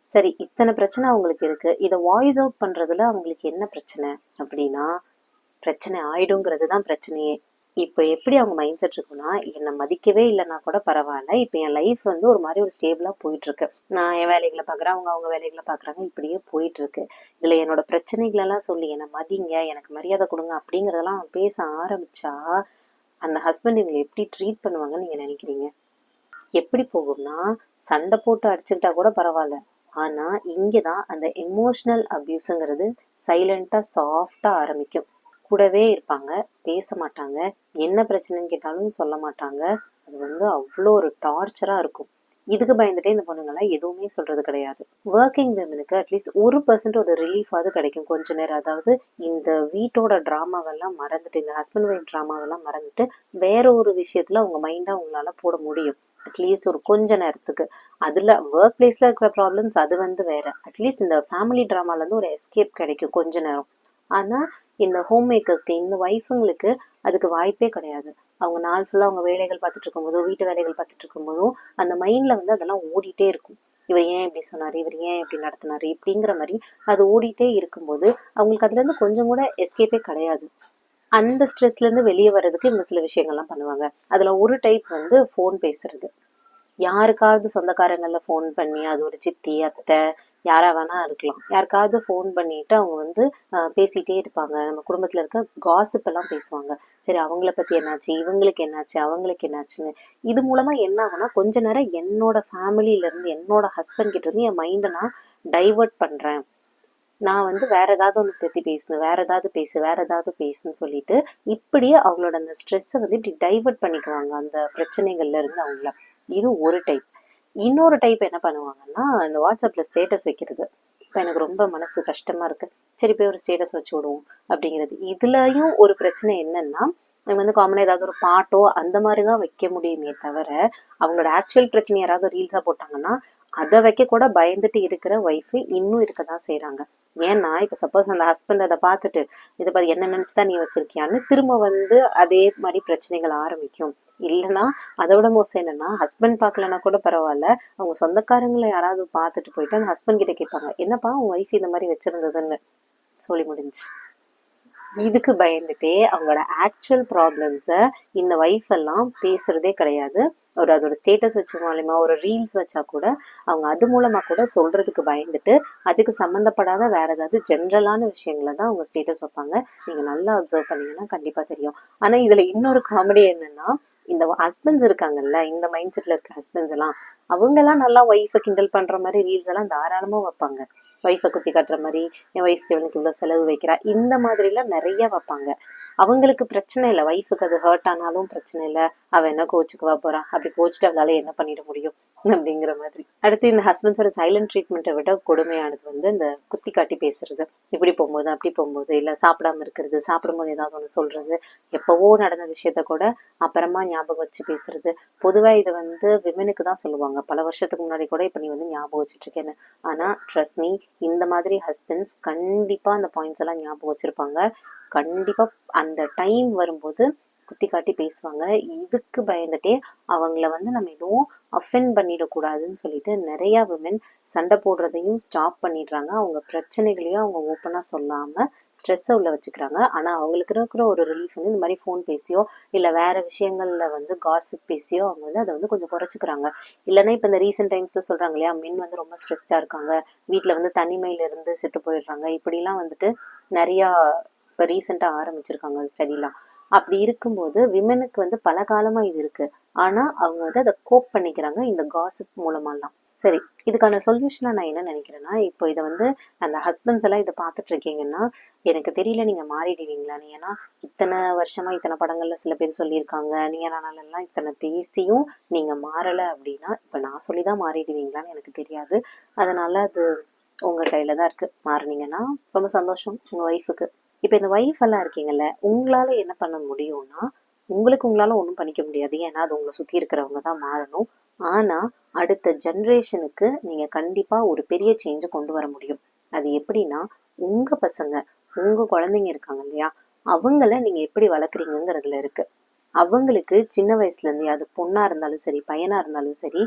சரி, இத்தனை பிரச்சனை அவங்களுக்கு இருக்கு, இதை வாய்ஸ் அவுட் பண்றதுல அவங்களுக்கு என்ன பிரச்சனை அப்படின்னா பிரச்சனை ஆயிடுங்கிறது தான் பிரச்சனையே. இப்போ எப்படி அவங்க மைண்ட் செட் இருக்குன்னா, என்னை மதிக்கவே இல்லைன்னா கூட பரவாயில்ல, இப்போ என் லைஃப் வந்து ஒரு மாதிரி ஒரு ஸ்டேபிளா போயிட்டு இருக்கு, நான் என் வேலைகளை பார்க்குறேன், அவங்க அவங்க வேலைகளை பார்க்குறாங்க, இப்படியே போயிட்டு இருக்கு. இதுல என்னோட பிரச்சனைகளெல்லாம் சொல்லி என்னை மதிங்க, எனக்கு மரியாதை கொடுங்க அப்படிங்கிறதெல்லாம் அவன் பேச ஆரம்பிச்சா அந்த ஹஸ்பண்ட் இவங்களை எப்படி ட்ரீட் பண்ணுவாங்கன்னு நீங்க நினைக்கிறீங்க? எப்படி போகும்னா, சண்டை போட்டு அடிச்சுக்கிட்டா கூட பரவாயில்ல, ஆனா இங்கதான் அந்த எமோஷனல் அபியூஸுங்கிறது சைலண்டா சாஃப்டா ஆரம்பிக்கும். கூடவே இருப்பாங்க, பேச மாட்டாங்க, என்ன பிரச்சனைன்னு கேட்டாலும் சொல்ல மாட்டாங்க. அது வந்து அவ்வளோ ஒரு டார்ச்சரா இருக்கும். இதுக்கு பயந்துட்டே இந்த பொண்ணுங்கெல்லாம் எதுவுமே சொல்றது கிடையாது. ஒர்க்கிங் விமனுக்கு அட்லீஸ்ட் 1% ஒரு ரிலீஃபாவது கிடைக்கும் கொஞ்ச நேரம். அதாவது இந்த வீட்டோட டிராமாவெல்லாம் மறந்துட்டு, இந்த ஹஸ்பண்ட் ஒய்ஃப் டிராமாவெல்லாம் மறந்துட்டு வேற ஒரு விஷயத்துல உங்க மைண்டா உங்களால போட முடியும், அட்லீஸ்ட் ஒரு கொஞ்ச நேரத்துக்கு. அதுல ஒர்க் பிளேஸ்ல இருக்கிற ப்ராப்ளம்ஸ் அது வந்து வேற. அட்லீஸ்ட் இந்த ஃபேமிலி டிராமால இருந்து ஒரு எஸ்கேப் கிடைக்கும் கொஞ்ச நேரம். ஆனா இந்த ஹோம் மேக்கர்ஸ்க்கு, இந்த ஒய்ஃபுங்களுக்கு அதுக்கு வாய்ப்பே கிடையாது. அவங்க நாள் ஃபுல்லாக அவங்க வேலைகள் பார்த்துட்டு இருக்கும்போதோ வீட்டு வேலைகள் பார்த்துட்டு இருக்கும்போதும் அந்த மைண்டில் வந்து அதெல்லாம் ஓடிட்டே இருக்கும். இவர் ஏன் இப்படி சொன்னார், இவர் ஏன் இப்படி நடத்தினாரு இப்படிங்கிற மாதிரி அது ஓடிட்டே இருக்கும்போது அவங்களுக்கு அதுலேருந்து கொஞ்சம் கூட எஸ்கேப்பே கிடையாது. அந்த ஸ்ட்ரெஸ்லேருந்து வெளியே வர்றதுக்கு இவங்க சில விஷயங்கள்லாம் பண்ணுவாங்க. அதில் ஒரு டைப் வந்து ஃபோன் பேசுறது. யாருக்காவது சொந்தக்காரங்களில் ஃபோன் பண்ணி, அது ஒரு சித்தி அத்தை யாரா வேணா இருக்கலாம், யாருக்காவது ஃபோன் பண்ணிட்டு அவங்க வந்து பேசிகிட்டே இருப்பாங்க. நம்ம குடும்பத்தில் இருக்க காசிப் எல்லாம் பேசுவாங்க. சரி அவங்கள பற்றி என்னாச்சு, இவங்களுக்கு என்னாச்சு, அவங்களுக்கு என்னாச்சுன்னு. இது மூலமாக என்ன ஆகும்னா கொஞ்ச நேரம் என்னோட ஃபேமிலியிலேருந்து என்னோட ஹஸ்பண்ட் கிட்ட இருந்து என் மைண்டை நான் டைவர்ட் பண்ணுறேன். நான் வந்து வேற ஏதாவது ஒன்று பற்றி பேசணும், வேற ஏதாவது பேசு, வேற ஏதாவது பேசுன்னு சொல்லிட்டு இப்படியே அவங்களோட அந்த ஸ்ட்ரெஸ்ஸை வந்து இப்படி டைவர்ட் பண்ணிக்குவாங்க அந்த பிரச்சனைகள்ல இருந்து அவங்கள. இது ஒரு டைப். இன்னொரு டைப் என்ன பண்ணுவாங்கன்னா, இந்த வாட்ஸ்அப்ல ஸ்டேட்டஸ் வைக்கிறது. இப்போ எனக்கு ரொம்ப மனசு கஷ்டமா இருக்கு, சரி போய் ஒரு ஸ்டேட்டஸ் வச்சு விடுவோம் அப்படிங்கிறது. இதுலயும் ஒரு பிரச்சனை என்னன்னா, அவங்க வந்து காமனாக ஏதாவது ஒரு பாட்டோ அந்த மாதிரி தான் வைக்க முடியுமே தவிர, அவங்களோட ஆக்சுவல் பிரச்சனை யாராவது ரீல்ஸாக போட்டாங்கன்னா அதை வைக்க கூட பயந்துட்டு இருக்கிற ஒய்ஃபு இன்னும் இருக்க தான் செய்கிறாங்க. ஏன்னா இப்போ சப்போஸ் அந்த ஹஸ்பண்ட் அதை பார்த்துட்டு இதை பார்த்து என்ன நினச்சிதான் நீ வச்சிருக்கியான்னு திரும்ப வந்து அதே மாதிரி பிரச்சனைகள் ஆரம்பிக்கும். இல்லைன்னா அதை விட மோசம் என்னன்னா, ஹஸ்பண்ட் பார்க்கலன்னா கூட பரவாயில்ல, அவங்க சொந்தக்காரங்களை யாராவது பார்த்துட்டு போயிட்டு அந்த ஹஸ்பண்ட் கிட்ட கேட்பாங்க, என்னப்பா உன் ஒய்ஃப் இந்த மாதிரி வச்சிருந்ததுன்னு. சொல்லி முடிஞ்சு. இதுக்கு பயந்துட்டே அவங்களோட ஆக்சுவல் ப்ராப்ளம்ஸை இந்த ஒய்ஃப் எல்லாம் பேசுறதே கிடையாது. அதோட ஸ்டேட்டஸ் வச்ச மூலமா ஒரு ரீல்ஸ் வச்சா கூட அவங்க அது மூலமா கூட சொல்றதுக்கு பயந்துட்டு அதுக்கு சம்மந்தப்படாத வேற ஏதாவது ஜென்ரலான விஷயங்களை தான் அவங்க ஸ்டேட்டஸ் வைப்பாங்க. நீங்க நல்லா அப்சர்வ் பண்ணீங்கன்னா கண்டிப்பா தெரியும். ஆனா இதுல இன்னொரு காமெடி என்னன்னா, இந்த ஹஸ்பண்ட்ஸ் இருக்காங்கல்ல, இந்த மைண்ட் செட்ல இருக்க ஹஸ்பண்ட்ஸ் எல்லாம் அவங்க எல்லாம் நல்லா ஒய்ஃபை கிண்டல் பண்ற மாதிரி ரீல்ஸ் எல்லாம் தாராளமா வைப்பாங்க. ஒய்ஃபை குத்தி காட்டுற மாதிரி, என் ஒய்ஃப்க்கு இவனுக்கு இவ்வளோ செலவு வைக்கிறா, இந்த மாதிரிலாம் நிறைய வைப்பாங்க. அவங்களுக்கு பிரச்சனை இல்லை, ஒய்ஃபுக்கு அது ஹர்ட் ஆனாலும் பிரச்சனை இல்லை, அவள் என்ன கோச்சுக்குவா போறா, அப்படி கோச்சிட்டு அவளால என்ன பண்ணிட முடியும் அப்படிங்கிற மாதிரி. அடுத்து இந்த ஹஸ்பண்ட்ஸோட சைலண்ட் ட்ரீட்மெண்ட்டை விட கொடுமையானது வந்து இந்த குத்தி காட்டி பேசுறது. இப்படி போகும்போது அப்படி போகும்போது, இல்லை சாப்பிடாம இருக்கிறது, சாப்பிடும்போது ஏதாவது ஒன்று சொல்றது, எப்பவோ நடந்த விஷயத்த கூட அப்புறமா ஞாபகம் வச்சு பேசுறது. பொதுவாக இதை வந்து விமனுக்கு தான் சொல்லுவாங்க, பல வருஷத்துக்கு முன்னாடி கூட இப்போ நீ வந்து ஞாபகம் வச்சுட்டு இருக்கேன்னு. ஆனால் ட்ரஸ்ட் மீ, இந்த மாதிரி ஹஸ்பண்ட்ஸ் கண்டிப்பா அந்த பாயிண்ட்ஸ் எல்லாம் ஞாபகம் வச்சிருப்பாங்க. கண்டிப்பா அந்த டைம் வரும்போது குத்தி காட்டி பேசுவாங்க. இதுக்கு பயந்துட்டே அவங்கள வந்து நம்ம எதுவும் அஃபெண்ட் பண்ணிடக்கூடாதுன்னு சொல்லிட்டு நிறைய விமன் சண்டை போடுறதையும் ஸ்டாப் பண்ணிடுறாங்க. அவங்க பிரச்சனைகளையும் அவங்க ஓப்பனா சொல்லாம ஸ்ட்ரெஸ்ஸை உள்ள வச்சுக்கிறாங்க. ஆனா அவங்களுக்கு இருக்கிற ஒரு ரிலீஃப் வந்து இந்த மாதிரி ஃபோன் பேசியோ இல்லை வேற விஷயங்கள்ல வந்து காசிப் பேசியோ அவங்க வந்து அதை வந்து கொஞ்சம் குறைச்சிக்கிறாங்க. இல்லைன்னா இப்போ இந்த ரீசெண்ட் டைம்ஸ்ல சொல்றாங்க இல்லையா, மென் வந்து ரொம்ப ஸ்ட்ரெஸ்டா இருக்காங்க, வீட்டில் வந்து தனிமையில இருந்து செத்து போயிடுறாங்க, இப்படிலாம் வந்துட்டு நிறையா இப்போ ரீசெண்டாக ஆரம்பிச்சிருக்காங்க ஸ்டடிலாம். அப்படி இருக்கும்போது விமனுக்கு வந்து பல காலமா இது இருக்கு. ஆனா அவங்க வந்து அதை கோப் பண்ணிக்கிறாங்க இந்த காசிப் மூலமாலாம். சரி, இதுக்கான சொல்யூஷனா நான் என்ன நினைக்கிறேன்னா, இப்போ இதை வந்து அந்த ஹஸ்பண்ட்ஸ் எல்லாம் இதை பார்த்துட்டு இருக்கீங்கன்னா, எனக்கு தெரியல நீங்க மாறிடுவீங்களான்னு. ஏன்னா இத்தனை வருஷமா இத்தனை படங்கள்ல சில பேர் சொல்லியிருக்காங்க, நீங்க நானெல்லாம் இத்தனை பேசியும் நீங்க மாறல அப்படின்னா, இப்ப நான் சொல்லிதான் மாறிடுவீங்களான்னு எனக்கு தெரியாது. அதனால அது உங்க கையில தான் இருக்கு. மாறுனீங்கன்னா ரொம்ப சந்தோஷம் உங்க ஒய்ஃபுக்கு. இப்ப இந்த ஒய்ஃப் எல்லாம் இருக்கீங்கல்ல, உங்களால என்ன பண்ண முடியும்னா, உங்களுக்கு உங்களால ஒன்றும் பண்ணிக்க முடியாது. ஏன்னா அது உங்களை சுத்தி இருக்கிறவங்க தான் மாறணும். ஆனா அடுத்த ஜென்ரேஷனுக்கு நீங்க கண்டிப்பா ஒரு பெரிய சேஞ்சை கொண்டு வர முடியும். அது எப்படின்னா, உங்க பசங்க, உங்க குழந்தைங்க இருக்காங்க இல்லையா, அவங்கள நீங்க எப்படி வளர்க்குறீங்கிறதுல இருக்கு. அவங்களுக்கு சின்ன வயசுல இருந்து, அது பொண்ணா இருந்தாலும் சரி பையனா இருந்தாலும் சரி,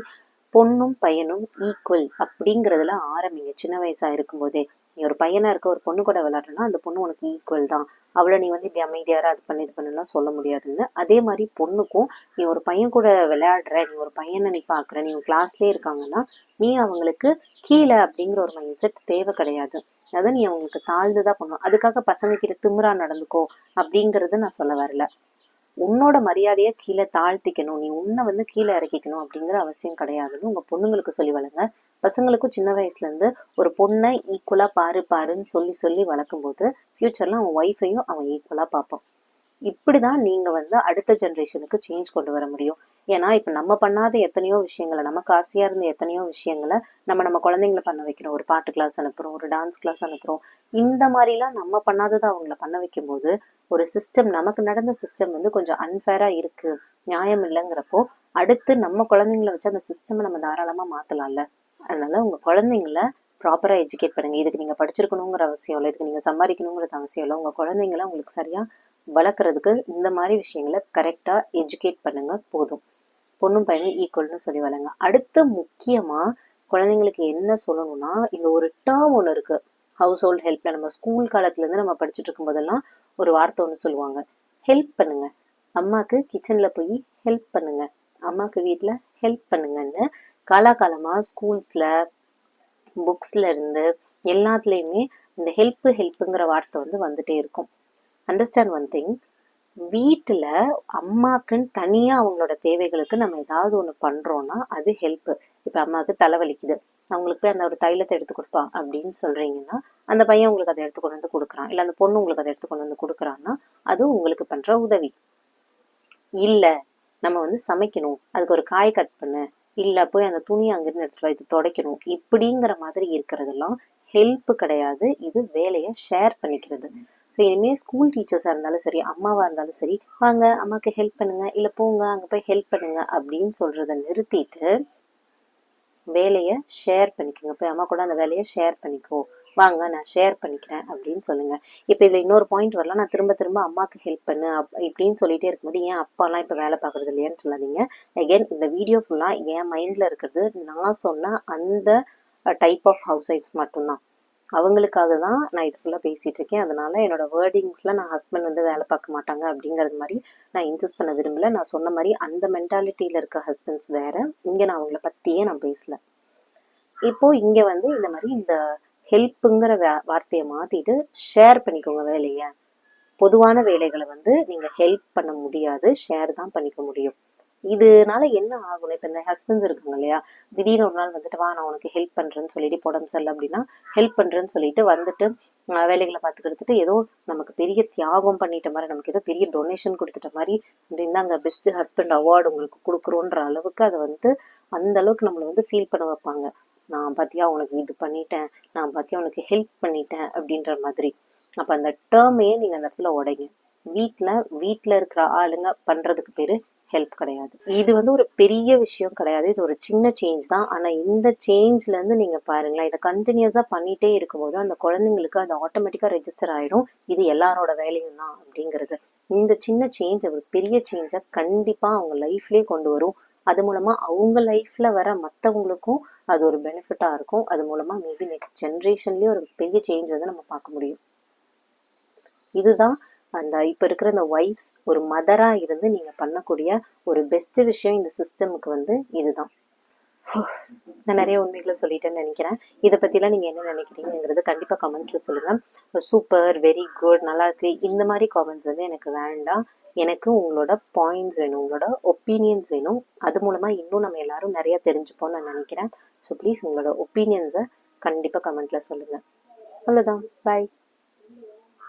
பொண்ணும் பையனும் ஈக்குவல் அப்படிங்கிறதுல ஆரம்பிங்க. சின்ன வயசா இருக்கும்போதே நீ ஒரு பையனா இருக்க ஒரு பொண்ணு கூட விளையாடுறனா அந்த பொண்ணு உனக்கு ஈக்குவல் தான், அவளை நீ வந்து இப்படி அமைதியார அது பண்ணி இது பண்ணலாம் சொல்ல முடியாதுன்னு. அதே மாதிரி பொண்ணுக்கும், நீ ஒரு பையன் கூட விளையாடுற, நீ ஒரு பையனை நீ பாக்குற, நீ கிளாஸ்லயே இருக்காங்கன்னா நீ அவங்களுக்கு கீழே அப்படிங்கிற ஒரு மைண்ட் செட் தேவை கிடையாது. அதை நீ அவங்களுக்கு தாழ்ந்துதான் பண்ணும். அதுக்காக பசங்க கிட்ட திமிரா நடந்துக்கோ அப்படிங்கறது நான் சொல்ல வரல. உன்னோட மரியாதையை கீழே தாழ்த்திக்கணும், நீ உன்னை வந்து கீழே இறக்கிக்கணும் அப்படிங்கிற அவசியம் கிடையாதுன்னு உங்க பொண்ணுங்களுக்கு சொல்லி வளங்க. பசங்களுக்கும் சின்ன வயசுல இருந்து ஒரு பொண்ணை ஈக்குவலா பாரு பாருன்னு சொல்லி சொல்லி வளர்க்கும் போது ஃபியூச்சர்ல அவன் ஒய்ஃபையும் அவன் ஈக்குவலா பார்ப்பான். இப்படிதான் நீங்க வந்து அடுத்த ஜென்ரேஷனுக்கு சேஞ்ச் கொண்டு வர முடியும். ஏன்னா இப்ப நம்ம பண்ணாத எத்தனையோ விஷயங்களை, நமக்கு ஆசையா இருந்த எத்தனையோ விஷயங்களை நம்ம குழந்தைங்களை பண்ண வைக்கிறோம். ஒரு பாட்டு கிளாஸ் அனுப்புறோம், ஒரு டான்ஸ் கிளாஸ் அனுப்புறோம். இந்த மாதிரிலாம் நம்ம பண்ணாததை அவங்கள பண்ண வைக்கும் போது ஒரு சிஸ்டம், நமக்கு நடந்த சிஸ்டம் வந்து கொஞ்சம் அன்ஃபேரா இருக்கு, நியாயம் இல்லைங்கிறப்போ அடுத்து நம்ம குழந்தைங்களை வச்சு அந்த சிஸ்டம் நம்ம தாராளமா மாத்தலாம்ல. அதனால உங்க குழந்தைங்கள ப்ராப்பரா எஜுகேட் பண்ணுங்க. இதுக்கு நீங்க படிச்சிருக்கணுங்கிற அவசியம் இல்லை, இதுக்கு நீங்க சம்பாதிக்கணுங்கிறது அவசியம் இல்லை. உங்க குழந்தைங்கள உங்களுக்கு சரியா வளர்க்குறதுக்கு இந்த மாதிரி விஷயங்களை கரெக்டாக எஜுகேட் பண்ணுங்க போதும். பொண்ணும் பையனும் ஈக்குவல்னு சொல்லி வளங்க. அடுத்து முக்கியமாக குழந்தைங்களுக்கு என்ன சொல்லணும்னா, இந்த ஒரு டேர்ம் ஒன்று இருக்குது ஹவுஸ் ஹோல்ட் ஹெல்ப்ல. நம்ம ஸ்கூல் காலத்துலேருந்து நம்ம படிச்சுட்டு இருக்கும் போதெல்லாம் ஒரு வார்த்தை ஒன்று சொல்லுவாங்க, ஹெல்ப் பண்ணுங்க, அம்மாவுக்கு கிச்சனில் போய் ஹெல்ப் பண்ணுங்க, அம்மாவுக்கு வீட்டில் ஹெல்ப் பண்ணுங்கன்னு காலாகாலமாக ஸ்கூல்ஸில் புக்ஸில் இருந்து எல்லாத்துலேயுமே இந்த ஹெல்ப்புங்கிற வார்த்தை வந்துட்டே இருக்கும். அண்டர்ஸ்டாண்ட் ஒன் திங், வீட்டில் அம்மாக்குன்னு தனியாக அவங்களோட தேவைகளுக்கு நம்ம ஏதாவது ஒன்று பண்ணுறோன்னா அது ஹெல்ப்பு. இப்போ அம்மாவுக்கு தலைவலிக்குது, அவங்களுக்கு போய் அந்த ஒரு தைலத்தை எடுத்து கொடுப்பா அப்படின்னு சொல்கிறீங்கன்னா, அந்த பையன் உங்களுக்கு அதை எடுத்து கொண்டு வந்து கொடுக்குறான், இல்லை அந்த பொண்ணு உங்களுக்கு அதை எடுத்து கொண்டு வந்து கொடுக்குறான்னா அது உங்களுக்கு பண்ணுற உதவி. இல்லை நம்ம சமைக்கணும், அதுக்கு ஒரு காய் கட் பண்ணு, இல்லை போய் அந்த துணியை அங்கிருந்து எடுத்துட்டு போய் துடைக்கணும், இப்படிங்கிற மாதிரி இருக்கிறதெல்லாம் ஹெல்ப் கிடையாது, இது வேலையை ஷேர் பண்ணிக்கிறது. ஸோ இனிமேல் ஸ்கூல் டீச்சர்ஸாக இருந்தாலும் சரி, அம்மாவாக இருந்தாலும் சரி, வாங்க அம்மாவுக்கு ஹெல்ப் பண்ணுங்க, இல்லை போங்க அங்கே போய் ஹெல்ப் பண்ணுங்க அப்படின்னு சொல்கிறத நிறுத்திட்டு வேலையை ஷேர் பண்ணிக்கோங்க. போய் அம்மா கூட அந்த வேலையை ஷேர் பண்ணிக்கோ, வாங்க நான் ஷேர் பண்ணிக்கிறேன் அப்படின்னு சொல்லுங்க. இப்போ இதில் இன்னொரு பாயிண்ட் வரலாம், நான் திரும்ப திரும்ப அம்மாவுக்கு ஹெல்ப் பண்ணு இப்படின்னு சொல்லிட்டே இருக்கும்போது ஏன் அப்பாலாம் இப்போ வேலை பார்க்குறது இல்லையான்னு சொல்லாதீங்க. அகெயின் இந்த வீடியோ ஃபுல்லாக என் மைண்டில் இருக்கிறது நான் சொன்ன அந்த டைப் ஆஃப் ஹவுஸ் ஒய்ஃப்ஸ் மட்டும்தான். அவங்களுக்காக தான் நான் இது ஃபுல்லாக பேசிகிட்டு இருக்கேன். அதனால என்னோட வேர்டிங்ஸில் நான் ஹஸ்பண்ட் வேலை பார்க்க மாட்டாங்க அப்படிங்கிறது மாதிரி நான் இன்சிஸ்ட் பண்ண விரும்பல. நான் சொன்ன மாதிரி அந்த மென்டாலிட்டியில் இருக்க ஹஸ்பண்ட்ஸ் வேறு, இங்கே நான் அவங்கள பற்றியே நான் பேசல. இப்போது இங்கே இந்த மாதிரி இந்த ஹெல்ப்புங்கிற வார்த்தையை மாற்றிட்டு ஷேர் பண்ணிக்கோங்க வேலையை. பொதுவான வேலைகளை நீங்கள் ஹெல்ப் பண்ண முடியாது, ஷேர் தான் பண்ணிக்க முடியும். இதனால என்ன ஆகும், இப்போ இந்த ஹஸ்பண்ட்ஸ் இருக்காங்க இல்லையா, திடீர்னு ஒரு நாள் வா நான் உனக்கு ஹெல்ப் பண்ணுறேன்னு சொல்லிட்டு உடம்பு சரியில்லை அப்படின்னா ஹெல்ப் பண்ணுறேன்னு சொல்லிட்டு வேலைகளை பார்த்துக்கிட்டு ஏதோ நமக்கு பெரிய தியாகம் பண்ணிட்ட மாதிரி, நமக்கு ஏதோ பெரிய டொனேஷன் கொடுத்துட்ட மாதிரி, இருந்தாங்க பெஸ்ட் ஹஸ்பண்ட் அவார்டு உங்களுக்கு கொடுக்குறோன்ற அளவுக்கு அதை அந்த அளவுக்கு நம்மளை ஃபீல் பண்ண வைப்பாங்க. நான் பார்த்தியா உனக்கு இது பண்ணிட்டேன், நான் பார்த்தியா உனக்கு ஹெல்ப் பண்ணிட்டேன் அப்படின்ற மாதிரி. அப்போ அந்த டேர்மையே நீங்கள் அந்த இடத்துல உடைங்க. வீட்டில் இருக்கிற ஆளுங்க பண்ணுறதுக்கு பேர் ஹெல்ப் கிடையாது. இது ஒரு பெரிய விஷயம் கிடையாது, இது ஒரு சின்ன சேஞ்ச் தான். ஆனால் இந்த சேஞ்ச்லேருந்து நீங்கள் பாருங்களேன், இதை கண்டினியூஸாக பண்ணிகிட்டே இருக்கும்போது அந்த குழந்தைங்களுக்கு அது ஆட்டோமேட்டிக்காக ரெஜிஸ்டர் ஆகிடும், இது எல்லாரோட வேலையும் தான் அப்படிங்கிறது. இந்த சின்ன சேஞ்ச் ஒரு பெரிய சேஞ்சை கண்டிப்பாக அவங்க லைஃப்லேயே கொண்டு வரும். அது மூலமாக அவங்க லைஃப்பில் வர மற்றவங்களுக்கும் அது ஒரு பெனிஃபிட்டாக இருக்கும். அது மூலமாக மேபி நெக்ஸ்ட் ஜென்ரேஷன்லேயே ஒரு பெரிய சேஞ்ச் நம்ம பார்க்க முடியும். இதுதான் அந்த இப்போ இருக்கிற இந்த ஒய்ஃப்ஸ் ஒரு மதராக இருந்து நீங்கள் பண்ணக்கூடிய ஒரு பெஸ்ட் விஷயம் இந்த சிஸ்டமுக்கு இதுதான். நான் நிறைய உண்மைகளை சொல்லிட்டேன்னு நினைக்கிறேன். இதை பற்றிலாம் நீங்கள் என்ன நினைக்கிறீங்கிறது கண்டிப்பாக கமெண்ட்ஸில் சொல்லுங்கள். சூப்பர், வெரி குட், நல்லா இருக்கு, இந்த மாதிரி காமெண்ட்ஸ் எனக்கு வேண்டாம். எனக்கு உங்களோட பாயிண்ட்ஸ் வேணும், உங்களோட ஒப்பீனியன்ஸ் வேணும். அது மூலமாக இன்னும் நம்ம எல்லாரும் நிறைய தெரிஞ்சுப்போம்னு நான் நினைக்கிறேன். ஸோ ப்ளீஸ் உங்களோட ஒப்பீனியன்ஸை கண்டிப்பாக கமெண்ட்டில் சொல்லுங்கள். அவ்வளோதான், பாய்.